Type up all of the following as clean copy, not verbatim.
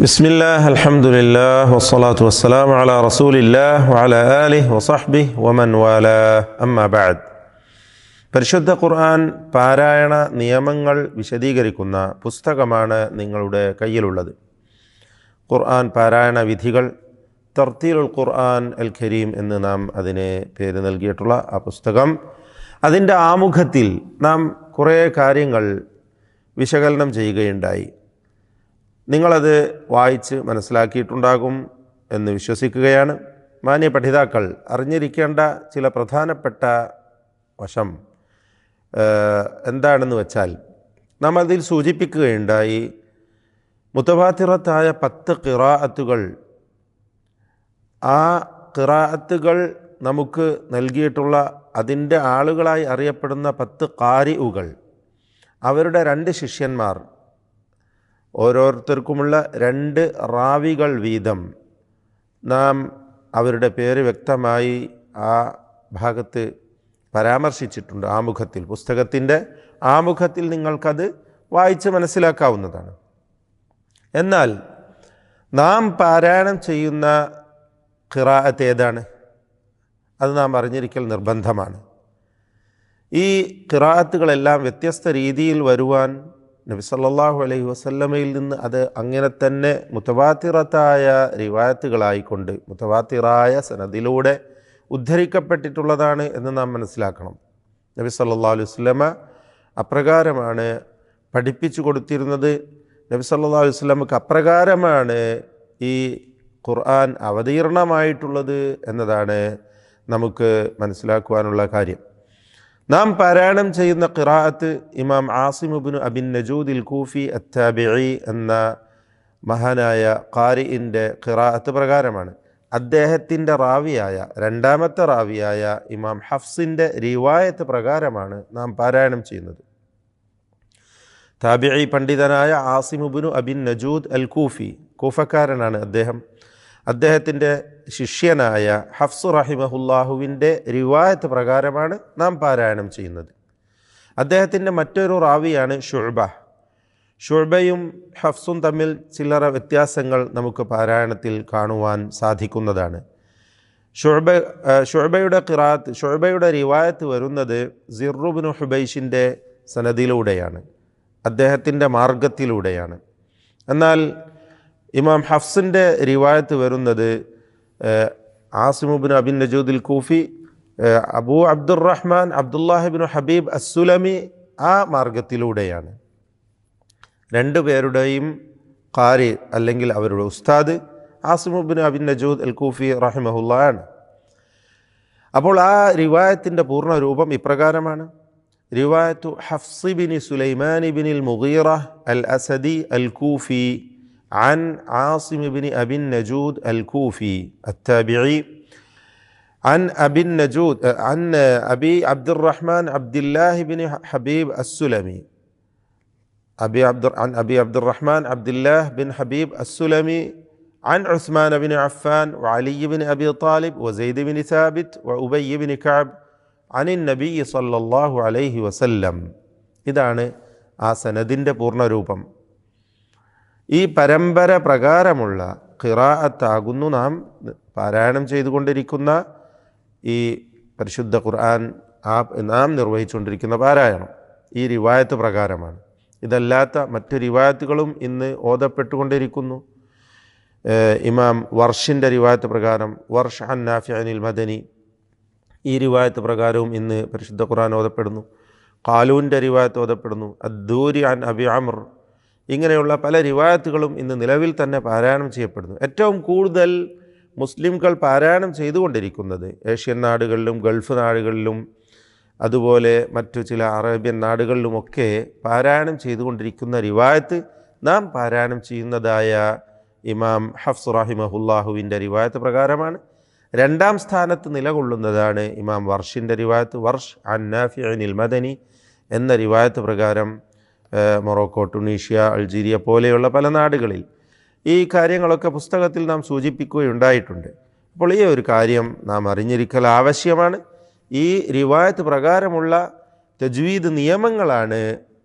ബിസ്മില്ലാഹ് അൽഹംദുലില്ലാഹ് വസ്സലാത്തു വസ്സലാമു അലാ റസൂലില്ലാഹ് വഅലാ ആലിഹി വസഹ്ബിഹി വമൻ വാലാഹ് അമ്മാ ബഅദ്. പരിശുദ്ധ ഖുർആൻ പാരായണ നിയമങ്ങൾ വിശദീകരിക്കുന്ന പുസ്തകമാണ് നിങ്ങളുടെ കയ്യിലുള്ളത്. ഖുർആൻ പാരായണ വിധികൾ, തർത്തീലുൽ ഖുർആൻ അൽ കരീം എന്ന് നാം അതിന് പേര് നൽകിയിട്ടുള്ള ആ പുസ്തകം, അതിൻ്റെ ആമുഖത്തിൽ നാം കുറേ കാര്യങ്ങൾ വിശകലനം ചെയ്യുകയുണ്ടായി. നിങ്ങളത് വായിച്ച് മനസ്സിലാക്കിയിട്ടുണ്ടാകും എന്ന് വിശ്വസിക്കുകയാണ്. മാന്യ പഠിതാക്കൾ അറിഞ്ഞിരിക്കേണ്ട ചില പ്രധാനപ്പെട്ട വശം എന്താണെന്ന് വെച്ചാൽ, നാം അതിൽ സൂചിപ്പിക്കുകയുണ്ടായി, മുതവാത്തിറത്തായ 10 ഖിറാഅത്തുകൾ, ആ ഖിറാഅത്തുകൾ നമുക്ക് നൽകിയിട്ടുള്ള അതിൻ്റെ ആളുകളായി അറിയപ്പെടുന്ന 10 ഖാരിഉകൾ, അവരുടെ 2 ശിഷ്യന്മാർ, ഓരോരുത്തർക്കുമുള്ള 2 റാവികൾ വീതം നാം അവരുടെ പേര് വ്യക്തമായി ആ ഭാഗത്ത് പരാമർശിച്ചിട്ടുണ്ട്. ആമുഖത്തിൽ, പുസ്തകത്തിൻ്റെ ആമുഖത്തിൽ നിങ്ങൾക്കത് വായിച്ച് മനസ്സിലാക്കാവുന്നതാണ്. എന്നാൽ നാം പാരായണം ചെയ്യുന്ന ഖിറാഅത്ത് ഏതാണ്? അത് നാം അറിഞ്ഞിരിക്കൽ നിർബന്ധമാണ്. ഈ ഖിറാഅത്തുകളെല്ലാം വ്യത്യസ്ത രീതിയിൽ വരുവാൻ നബി സല്ലല്ലാഹു അലൈഹി വസല്ലമയിൽ നിന്ന് അത് അങ്ങനെ തന്നെ മുതവാത്തിറത്തായ റിവായത്തുകളായിക്കൊണ്ട് മുതവാത്തിറായ സനദിലൂടെ ഉദ്ധരിക്കപ്പെട്ടിട്ടുള്ളതാണ് എന്ന് നാം മനസ്സിലാക്കണം. നബി സല്ലല്ലാഹു അലൈഹി വസല്ലമ അപ്രകാരമാണ് പഠിപ്പിച്ചു കൊടുത്തിരുന്നത്. നബി സല്ലല്ലാഹു അലൈഹി വസല്ലമക്ക് അപ്രകാരമാണ് ഈ ഖുർആൻ അവതീർണമായിട്ടുള്ളത് എന്നതാണ് നമുക്ക് മനസ്സിലാക്കുവാനുള്ള കാര്യം. നാം പാരായണം ചെയ്യുന്ന ഖിറാഅത്ത് ഇമാം ആസിം ഇബ്നു അബി നജൂദ് അൽ കൂഫി അത്താബിഈ എന്ന മഹാനായ ഖാരിഇൻ്റെ ഖിറാഅത്ത് പ്രകാരമാണ്. അദ്ദേഹത്തിൻ്റെ റാവിയായ, രണ്ടാമത്തെ റാവിയായ ഇമാം ഹഫ്സിൻ്റെ റിവായത്ത് പ്രകാരമാണ് നാം പാരായണം ചെയ്യുന്നത്. താബിഈ പണ്ഡിതനായ ആസിം ഇബ്നു അബി നജൂദ് അൽ കൂഫി, കൂഫക്കാരനാണ് അദ്ദേഹം. അദ്ദേഹത്തിൻ്റെ ശിഷ്യനായ ഹഫ്സ് റഹിമഹുല്ലാഹുവിൻ്റെ റിവായത്ത് പ്രകാരമാണ് നാം പാരായണം ചെയ്യുന്നത്. അദ്ദേഹത്തിൻ്റെ മറ്റൊരു റാവിയാണ് ഷുഅബ. ഷുഅബയും ഹഫ്സും തമ്മിൽ ചില്ലറ വ്യത്യാസങ്ങൾ നമുക്ക് പാരായണത്തിൽ കാണുവാൻ സാധിക്കുന്നതാണ്. ഷുഅബയുടെ ഖിറാഅത്ത്, ഷുഅബയുടെ റിവായത്ത് വരുന്നത് സിർറു ഇബ്നു ഹുബൈഷിൻ്റെ സനദിലൂടെയാണ്, അദ്ദേഹത്തിൻ്റെ മാർഗത്തിലൂടെയാണ്. എന്നാൽ ഇമാം ഹഫ്സിൻ്റെ റിവായത്ത് വരുന്നത് ആസിം ഇബ്നു അബി നജൂദ് അൽ കൂഫി, അബൂ അബ്ദുറഹ്മാൻ അബ്ദുല്ലാഹി ഇബ്നു ഹബീബ് അസ്സുലമി, ആ മാർഗത്തിലൂടെയാണ്. 2 പേരുടെയും ഖാരി അല്ലെങ്കിൽ അവരുടെ ഉസ്താദ് ആസിം ഇബ്നു അബി നജൂദ് അൽ കൂഫി റഹിമഹുല്ലാ ആണ്. അപ്പോൾ ആ റിവായത്തിൻ്റെ പൂർണ്ണ രൂപം ഇപ്രകാരമാണ്: റിവായത്തു ഹഫ്സ് ബിൻ സുലൈമാൻ ബിൻ അൽ മുഗീറ അൽ അസദി അൽ കൂഫി عن عاصم بن أبي النجود الكوفي التابعي عن أبي النجود عن أبي عبد الرحمن عبد الله بن حبيب السلمي عن أبي عبد الرحمن عبد الله بن حبيب السلمي عن عثمان بن عفان وعلي بن أبي طالب وزيد بن ثابت وأبي بن كعب عن النبي صلى الله عليه وسلم. ഇതാണ് ആ സനദിൻ്റെ പൂർണ്ണരൂപം. ഈ പരമ്പര പ്രകാരമുള്ള ഖിറാഅത്താകുന്നു നാം പാരായണം ചെയ്തുകൊണ്ടിരിക്കുന്ന ഈ പരിശുദ്ധ ഖുർആൻ നാം നിർവഹിച്ചുകൊണ്ടിരിക്കുന്ന പാരായണം ഈ റിവായത്ത് പ്രകാരമാണ്. ഇതല്ലാത്ത മറ്റ് റിവായത്തുകളും ഇന്ന് ഓതപ്പെട്ടുകൊണ്ടിരിക്കുന്നു. ഇമാം വർഷിൻ്റെ റിവായത്ത് പ്രകാരം, വർഷ് അൻ നാഫി അനിൽ മദനി, ഈ റിവായത്ത് പ്രകാരവും ഇന്ന് പരിശുദ്ധ ഖുർആൻ ഓതപ്പെടുന്നു. ഖാലൂൻ്റെ റിവായത്ത് ഓതപ്പെടുന്നു. അദ്ദൂരി അൻ അബി അമർ, ഇങ്ങനെയുള്ള പല റിവായത്തുകളും ഇന്ന് നിലവിൽ തന്നെ പാരായണം ചെയ്യപ്പെടുന്നു. ഏറ്റവും കൂടുതൽ മുസ്ലിംകൾ പാരായണം ചെയ്തുകൊണ്ടിരിക്കുന്നത് ഏഷ്യൻ നാടുകളിലും ഗൾഫ് നാടുകളിലും അതുപോലെ മറ്റു ചില അറേബ്യൻ നാടുകളിലുമൊക്കെ പാരായണം ചെയ്തുകൊണ്ടിരിക്കുന്ന റിവായത്ത് നാം പാരായണം ചെയ്യുന്നതായ ഇമാം ഹഫ്സ് റഹിമഹുല്ലാഹുവിൻ്റെ റിവായത്ത് പ്രകാരമാണ്. 2ാം സ്ഥാനത്ത് നിലകൊള്ളുന്നതാണ് ഇമാം വർഷിൻ്റെ റിവായത്ത്, വർഷ് അൻ നാഫി അനിൽ മദനി എന്ന റിവായത്ത് പ്രകാരം. മൊറോക്കോ, ടുണീഷ്യ, അൾജീരിയ പോലെയുള്ള പല നാടുകളിൽ ഈ കാര്യങ്ങളൊക്കെ പുസ്തകത്തിൽ നാം സൂചിപ്പിക്കുകയുണ്ടായിട്ടുണ്ട്. അപ്പോൾ ഈ ഒരു കാര്യം നാം അറിഞ്ഞിരിക്കൽ ആവശ്യമാണ്. ഈ റിവായത്ത് പ്രകാരമുള്ള തജ്വീദ് നിയമങ്ങളാണ്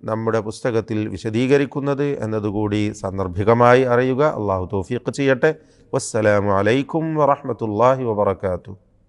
നമ്മുടെ പുസ്തകത്തിൽ വിശദീകരിക്കുന്നത് എന്നതുകൂടി സാന്ദർഭികമായി അറിയുക. അള്ളാഹു തൗഫീഖ് ചെയ്യട്ടെ. വസ്സലാമു അലൈക്കും വറഹ്മത്തുള്ളാഹി വബറകാതുഹു.